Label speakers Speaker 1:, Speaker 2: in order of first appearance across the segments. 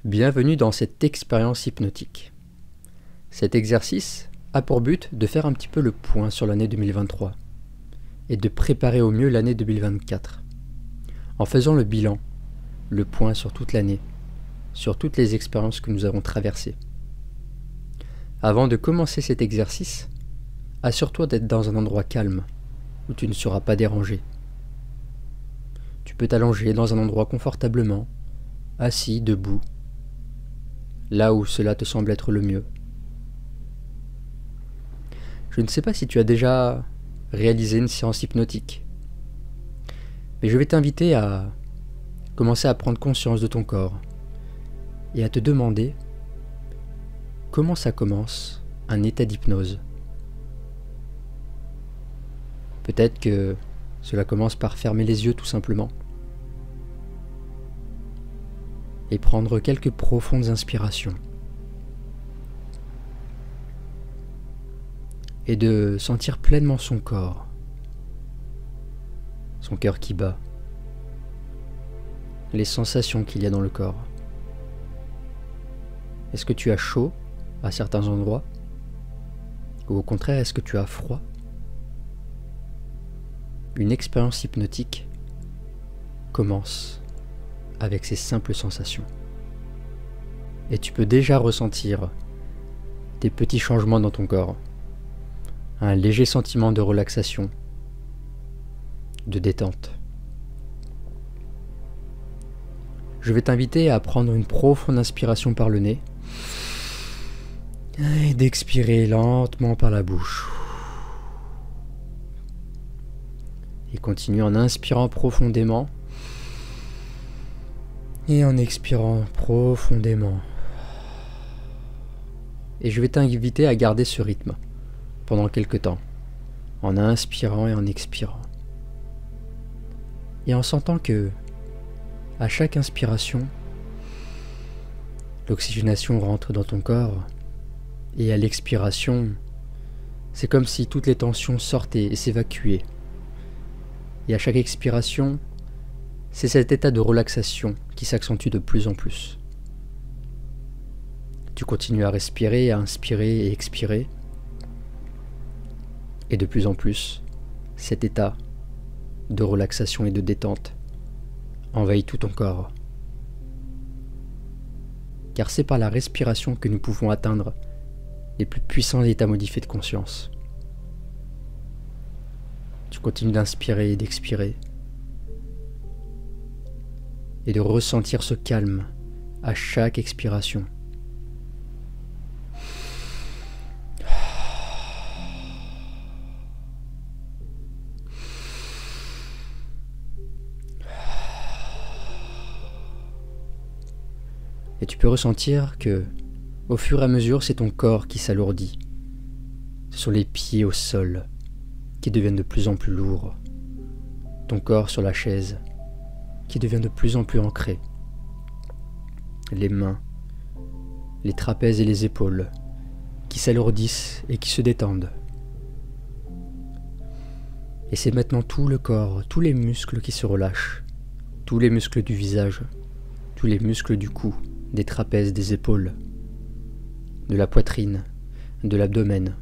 Speaker 1: Bienvenue dans cette expérience hypnotique. Cet exercice a pour but de faire un petit peu le point sur l'année 2023 et de préparer au mieux l'année 2024 en faisant le bilan, le point sur toute l'année, sur toutes les expériences que nous avons traversées. Avant de commencer cet exercice, assure-toi d'être dans un endroit calme où tu ne seras pas dérangé. Tu peux t'allonger dans un endroit confortablement, assis, debout, là où cela te semble être le mieux. Je ne sais pas si tu as déjà réalisé une séance hypnotique, mais je vais t'inviter à commencer à prendre conscience de ton corps et à te demander comment ça commence un état d'hypnose. Peut-être que cela commence par fermer les yeux tout simplement et prendre quelques profondes inspirations et de sentir pleinement son corps, son cœur qui bat, les sensations qu'il y a dans le corps. Est-ce que tu as chaud à certains endroits ou au contraire est-ce que tu as froid? Une expérience hypnotique commence avec ces simples sensations. Et tu peux déjà ressentir des petits changements dans ton corps. Un léger sentiment de relaxation, de détente. Je vais t'inviter à prendre une profonde inspiration par le nez et d'expirer lentement par la bouche. Et continue en inspirant profondément et en expirant profondément. Et je vais t'inviter à garder ce rythme pendant quelques temps, en inspirant et en expirant. Et en sentant que, à chaque inspiration, l'oxygénation rentre dans ton corps, et à l'expiration, c'est comme si toutes les tensions sortaient et s'évacuaient. Et à chaque expiration, c'est cet état de relaxation qui s'accentue de plus en plus. Tu continues à respirer, à inspirer et expirer. Et de plus en plus, cet état de relaxation et de détente envahit tout ton corps. Car c'est par la respiration que nous pouvons atteindre les plus puissants états modifiés de conscience. Tu continues d'inspirer et d'expirer et de ressentir ce calme à chaque expiration. Et tu peux ressentir que, au fur et à mesure, c'est ton corps qui s'alourdit. Ce sont les pieds au sol qui deviennent de plus en plus lourds. Ton corps sur la chaise qui devient de plus en plus ancré. Les mains, les trapèzes et les épaules qui s'alourdissent et qui se détendent. Et c'est maintenant tout le corps, tous les muscles qui se relâchent, tous les muscles du visage, tous les muscles du cou, des trapèzes, des épaules, de la poitrine, de l'abdomen,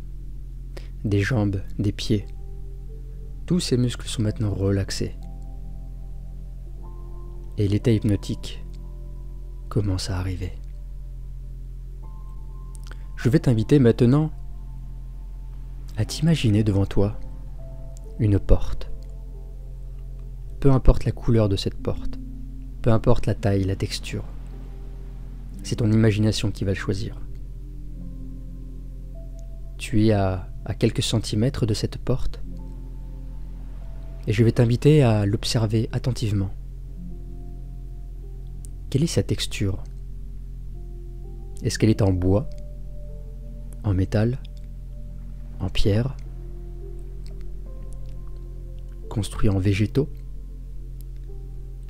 Speaker 1: des jambes, des pieds. Tous ces muscles sont maintenant relaxés. Et l'état hypnotique commence à arriver. Je vais t'inviter maintenant à t'imaginer devant toi une porte. Peu importe la couleur de cette porte, peu importe la taille, la texture, c'est ton imagination qui va le choisir. Tu es à quelques centimètres de cette porte et je vais t'inviter à l'observer attentivement. Quelle est sa texture? Est-ce qu'elle est en bois, en métal, en pierre, construite en végétaux?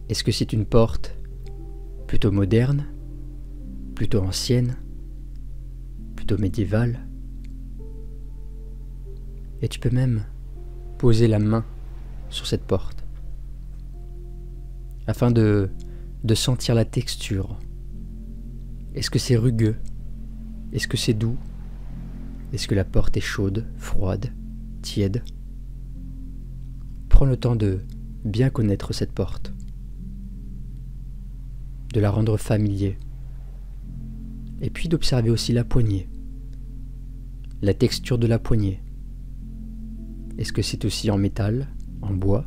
Speaker 1: Est-ce que c'est une porte plutôt moderne, plutôt ancienne, plutôt médiévale? Et tu peux même poser la main sur cette porte afin de sentir la texture, Est-ce que c'est rugueux? Est-ce que c'est doux? Est-ce que la porte est chaude, froide, tiède? Prends le temps de bien connaître cette porte, de la rendre familière, et puis d'observer aussi la poignée, la texture de la poignée. Est-ce que c'est aussi en métal, en bois?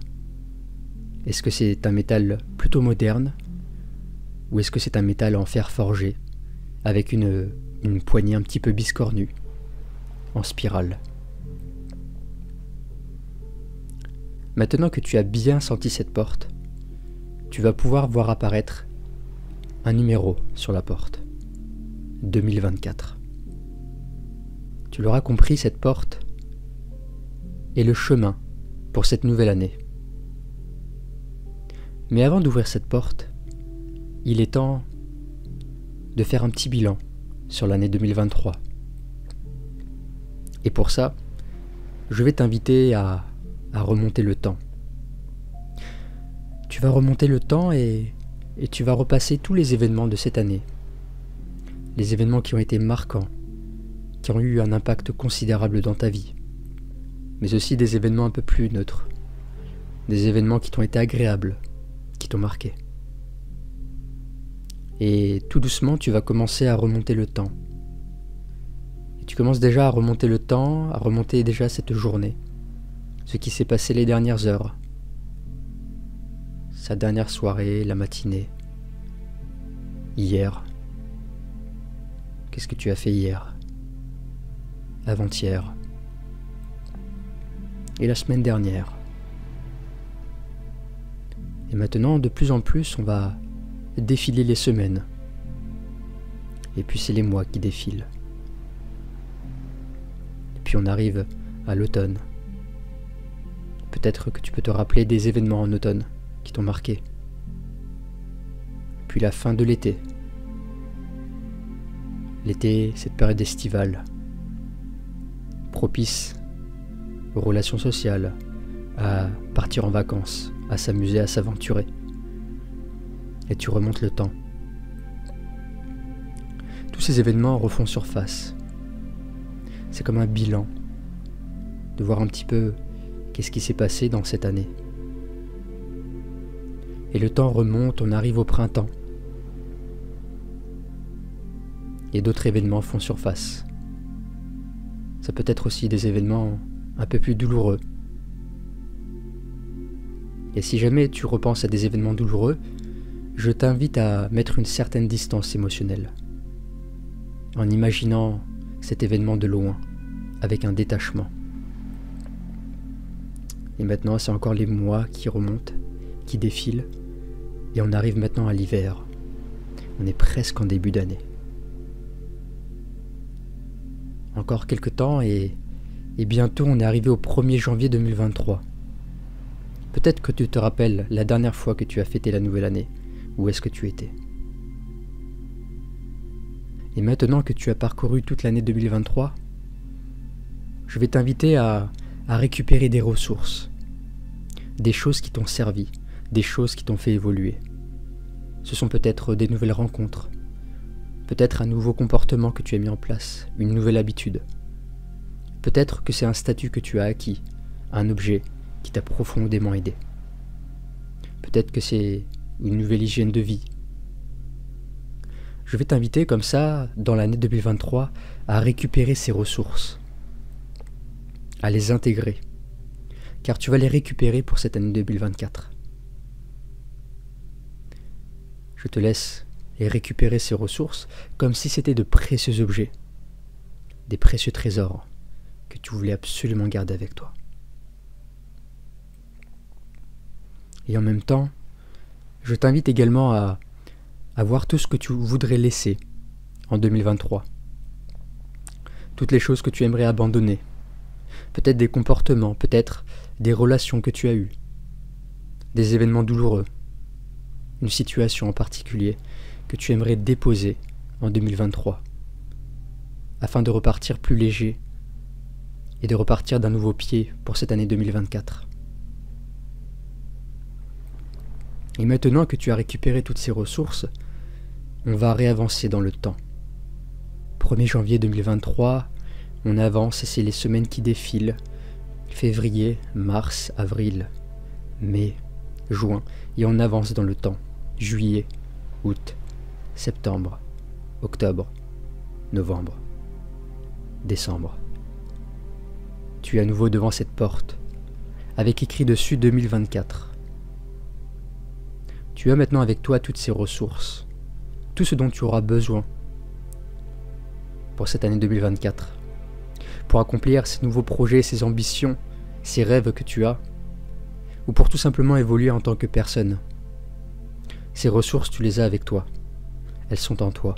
Speaker 1: Est-ce que c'est un métal plutôt moderne? Ou est-ce que c'est un métal en fer forgé, avec une poignée un petit peu biscornue, en spirale? Maintenant que tu as bien senti cette porte, tu vas pouvoir voir apparaître un numéro sur la porte. 2024. Tu l'auras compris, cette porte est le chemin pour cette nouvelle année. Mais avant d'ouvrir cette porte, il est temps de faire un petit bilan sur l'année 2023. Et pour ça, je vais t'inviter à remonter le temps. Tu vas remonter le temps et tu vas repasser tous les événements de cette année. Les événements qui ont été marquants, qui ont eu un impact considérable dans ta vie. Mais aussi des événements un peu plus neutres. Des événements qui t'ont été agréables, qui t'ont marqué. Et tout doucement, tu vas commencer à remonter le temps. Et tu commences déjà à remonter le temps, à remonter déjà cette journée. Ce qui s'est passé les dernières heures. Sa dernière soirée, la matinée. Hier. Qu'est-ce que tu as fait hier? Avant-hier. Et la semaine dernière. Et maintenant, de plus en plus, on va défiler les semaines. Et puis c'est les mois qui défilent. Et puis on arrive à l'automne. Peut-être que tu peux te rappeler des événements en automne qui t'ont marqué. Puis la fin de l'été. L'été, cette période estivale, propice aux relations sociales, à partir en vacances, à s'amuser, à s'aventurer. Et tu remontes le temps. Tous ces événements refont surface. C'est comme un bilan, de voir un petit peu qu'est-ce qui s'est passé dans cette année. Et le temps remonte, on arrive au printemps. Et d'autres événements font surface. Ça peut être aussi des événements un peu plus douloureux. Et si jamais tu repenses à des événements douloureux, je t'invite à mettre une certaine distance émotionnelle, en imaginant cet événement de loin, avec un détachement. Et maintenant, c'est encore les mois qui remontent, qui défilent, et on arrive maintenant à l'hiver. On est presque en début d'année. Encore quelques temps et bientôt on est arrivé au 1er janvier 2023. Peut-être que tu te rappelles la dernière fois que tu as fêté la nouvelle année. Où est-ce que tu étais? Et maintenant que tu as parcouru toute l'année 2023, je vais t'inviter à récupérer des ressources, des choses qui t'ont servi, des choses qui t'ont fait évoluer. Ce sont peut-être des nouvelles rencontres, peut-être un nouveau comportement que tu as mis en place, une nouvelle habitude. Peut-être que c'est un statut que tu as acquis, un objet qui t'a profondément aidé. Peut-être que c'est une nouvelle hygiène de vie. Je vais t'inviter comme ça, dans l'année 2023, à récupérer ces ressources, à les intégrer, car tu vas les récupérer pour cette année 2024. Je te laisse les récupérer ces ressources comme si c'était de précieux objets, des précieux trésors que tu voulais absolument garder avec toi. Et en même temps, je t'invite également à voir tout ce que tu voudrais laisser en 2023. Toutes les choses que tu aimerais abandonner. Peut-être des comportements, peut-être des relations que tu as eues. Des événements douloureux. Une situation en particulier que tu aimerais déposer en 2023. Afin de repartir plus léger et de repartir d'un nouveau pied pour cette année 2024. Et maintenant que tu as récupéré toutes ces ressources, On va réavancer dans le temps. 1er janvier 2023, on avance et c'est les semaines qui défilent. Février, mars, avril, mai, juin, et on avance dans le temps. Juillet, août, septembre, octobre, novembre, décembre. Tu es à nouveau devant cette porte, avec écrit dessus 2024. Tu as maintenant avec toi toutes ces ressources, tout ce dont tu auras besoin pour cette année 2024, pour accomplir ces nouveaux projets, ces ambitions, ces rêves que tu as, ou pour tout simplement évoluer en tant que personne. Ces ressources, tu les as avec toi. Elles sont en toi.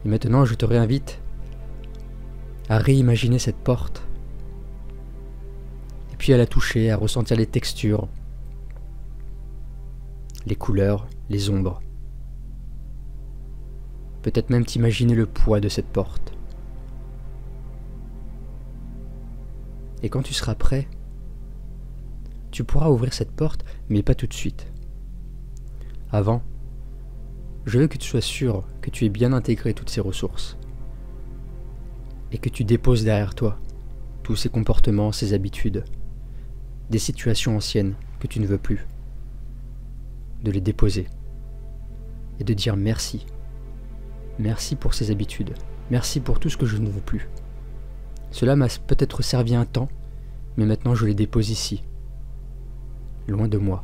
Speaker 1: Et maintenant, je te réinvite à réimaginer cette porte, et puis à la toucher, à ressentir les textures, les couleurs, les ombres. Peut-être même t'imaginer le poids de cette porte. Et quand tu seras prêt, tu pourras ouvrir cette porte, mais pas tout de suite. Avant, je veux que tu sois sûr que tu aies bien intégré toutes ces ressources. Et que tu déposes derrière toi tous ces comportements, ces habitudes, des situations anciennes que tu ne veux plus. De les déposer. Et de dire merci. Merci pour ces habitudes. Merci pour tout ce que je ne veux plus. Cela m'a peut-être servi un temps, mais maintenant je les dépose ici, loin de moi.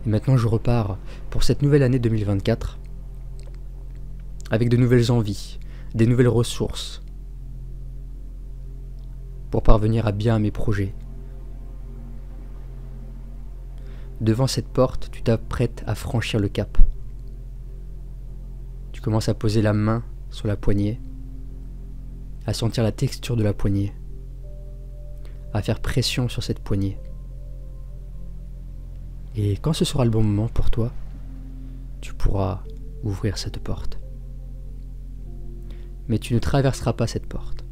Speaker 1: Et maintenant je repars pour cette nouvelle année 2024, avec de nouvelles envies, des nouvelles ressources, pour parvenir à bien mes projets. Devant cette porte, tu t'apprêtes à franchir le cap. Tu commences à poser la main sur la poignée, à sentir la texture de la poignée, à faire pression sur cette poignée. Et quand ce sera le bon moment pour toi, tu pourras ouvrir cette porte. Mais tu ne traverseras pas cette porte.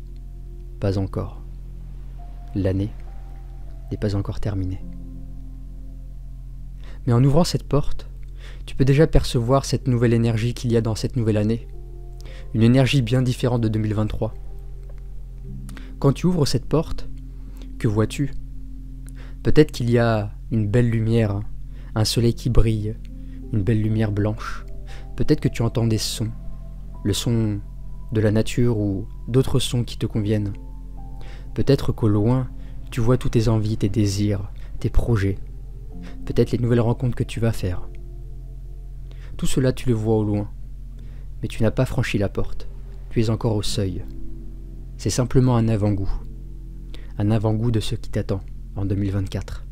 Speaker 1: Pas encore. L'année n'est pas encore terminée. Mais en ouvrant cette porte, tu peux déjà percevoir cette nouvelle énergie qu'il y a dans cette nouvelle année. Une énergie bien différente de 2023. Quand tu ouvres cette porte, que vois-tu? Peut-être qu'il y a une belle lumière, un soleil qui brille, une belle lumière blanche. Peut-être que tu entends des sons, le son de la nature ou d'autres sons qui te conviennent. Peut-être qu'au loin, tu vois tous tes envies, tes désirs, tes projets. Peut-être les nouvelles rencontres que tu vas faire. Tout cela, tu le vois au loin. Mais tu n'as pas franchi la porte. Tu es encore au seuil. C'est simplement un avant-goût. Un avant-goût de ce qui t'attend en 2024.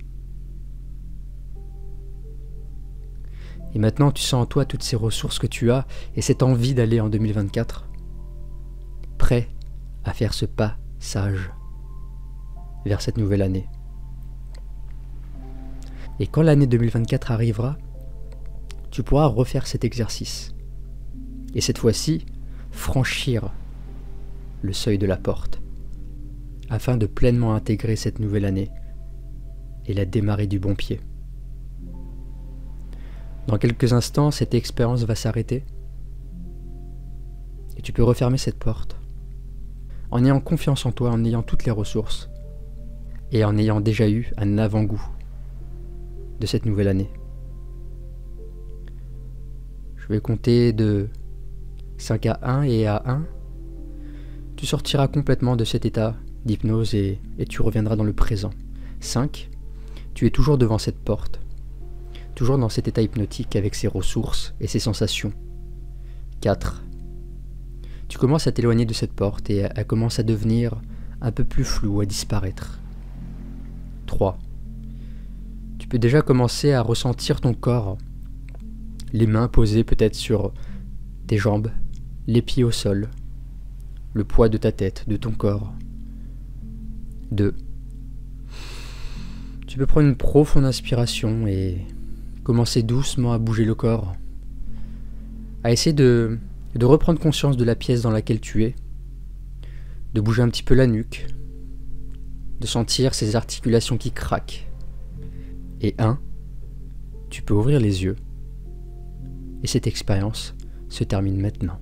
Speaker 1: Et maintenant, tu sens en toi toutes ces ressources que tu as et cette envie d'aller en 2024. Prêt à faire ce pas sage vers cette nouvelle année. Et quand l'année 2024 arrivera, tu pourras refaire cet exercice. Et cette fois-ci, franchir le seuil de la porte, afin de pleinement intégrer cette nouvelle année et la démarrer du bon pied. Dans quelques instants, cette expérience va s'arrêter et tu peux refermer cette porte en ayant confiance en toi, en ayant toutes les ressources et en ayant déjà eu un avant-goût de cette nouvelle année. Je vais compter de 5 à 1 et à 1, tu sortiras complètement de cet état d'hypnose et tu reviendras dans le présent. 5, tu es toujours devant cette porte, toujours dans cet état hypnotique avec ses ressources et ses sensations. 4, tu commences à t'éloigner de cette porte et elle commence à devenir un peu plus floue, à disparaître. 3, tu peux déjà commencer à ressentir ton corps, les mains posées peut-être sur tes jambes, les pieds au sol, le poids de ta tête, de ton corps. 2, tu peux prendre une profonde inspiration et commencer doucement à bouger le corps, à essayer de reprendre conscience de la pièce dans laquelle tu es, de bouger un petit peu la nuque, de sentir ces articulations qui craquent. Et 1, tu peux ouvrir les yeux Et cette expérience se termine maintenant.